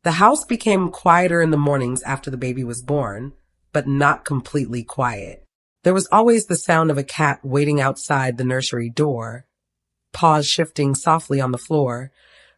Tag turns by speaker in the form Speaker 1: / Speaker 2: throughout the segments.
Speaker 1: The house became quieter in the mornings after the baby was born, but not completely quiet. There was always the sound of a cat waiting outside the nursery door, paws shifting softly on the floor,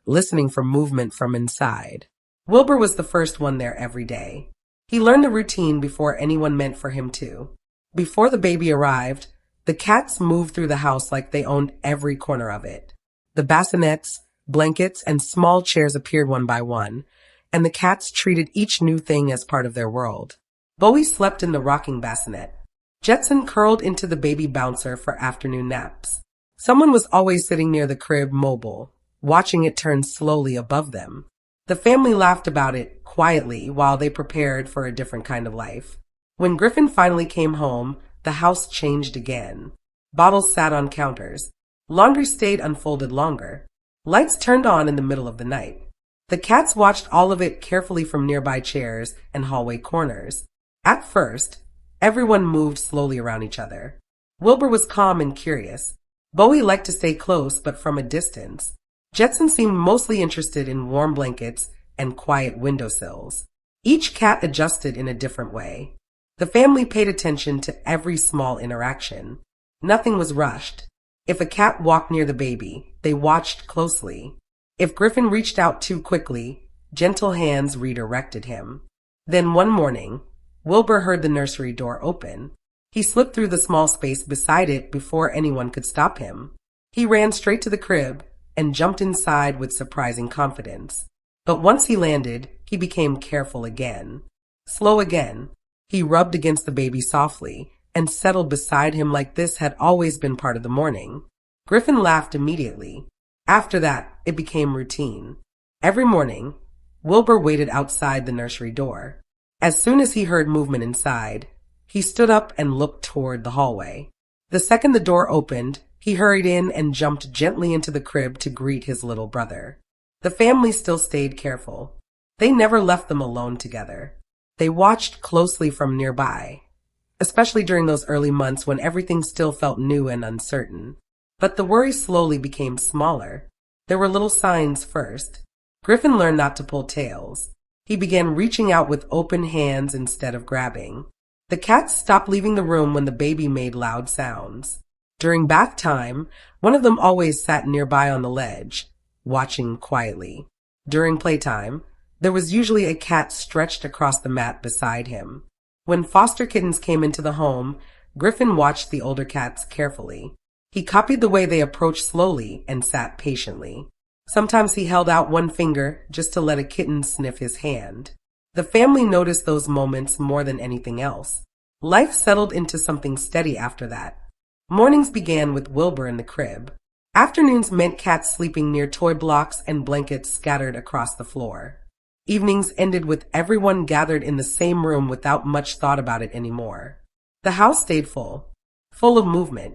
Speaker 1: listening for movement from inside. Wilbur was the first one there every day. He learned the routine before anyone meant for him to. Before the baby arrived, the cats moved through the house like they owned every corner of it. The bassinets, blankets, and small chairs appeared one by one, and the cats treated each new thing as part of their world. Bowie slept in the rocking bassinet. Jetson curled into the baby bouncer for afternoon naps. Someone was always sitting near the crib mobile, watching it turn slowly above them. The family laughed about it quietly while they prepared for a different kind of life. When Griffin finally came home, the house changed again. Bottles sat on counters. Laundry stayed unfolded longer. Lights turned on in the middle of the night. The cats watched all of it carefully from nearby chairs and hallway corners. At first, everyone moved slowly around each other. Wilbur was calm and curious. Bowie liked to stay close, but from a distance. Jetson seemed mostly interested in warm blankets and quiet windowsills. Each cat adjusted in a different way. The family paid attention to every small interaction. Nothing was rushed. If a cat walked near the baby, they watched closely. If Griffin reached out too quickly, gentle hands redirected him. Then one morning, Wilbur heard the nursery door open. He slipped through the small space beside it before anyone could stop him. He ran straight to the crib and jumped inside with surprising confidence. But once he landed, he became careful again. Slow again. He rubbed against the baby softly and settled beside him like this had always been part of the morning. Griffin laughed immediately. After that, it became routine. Every morning, Wilbur waited outside the nursery door. As soon as he heard movement inside, he stood up and looked toward the hallway. The second the door opened, he hurried in and jumped gently into the crib to greet his little brother. The family still stayed careful. They never left them alone together. They watched closely from nearby, especially during those early months when everything still felt new and uncertain. But the worry slowly became smaller. There were little signs first. Griffin learned not to pull tails. He began reaching out with open hands instead of grabbing. The cats stopped leaving the room when the baby made loud sounds. During bath time, one of them always sat nearby on the ledge, watching quietly. During playtime, there was usually a cat stretched across the mat beside him. When foster kittens came into the home, Griffin watched the older cats carefully. He copied the way they approached slowly and sat patiently. Sometimes he held out one finger just to let a kitten sniff his hand. The family noticed those moments more than anything else. Life settled into something steady after that. Mornings began with Wilbur in the crib. Afternoons meant cats sleeping near toy blocks and blankets scattered across the floor. Evenings ended with everyone gathered in the same room without much thought about it anymore. The house stayed full of movement,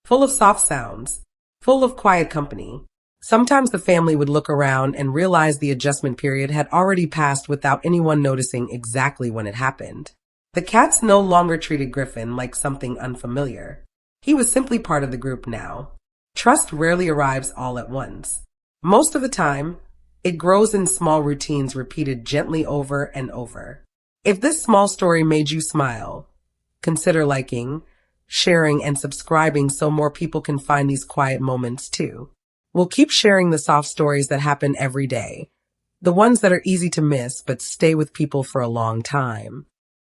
Speaker 1: full of soft sounds, full of quiet company. Sometimes the family would look around and realize the adjustment period had already passed without anyone noticing exactly when it happened. The cats no longer treated Griffin like something unfamiliar. He was simply part of the group now. Trust rarely arrives all at once. Most of the time, it grows in small routines repeated gently over and over. If this small story made you smile, consider liking, sharing, and subscribing so more people can find these quiet moments too. We'll keep sharing the soft stories that happen every day, the ones that are easy to miss but stay with people for a long time.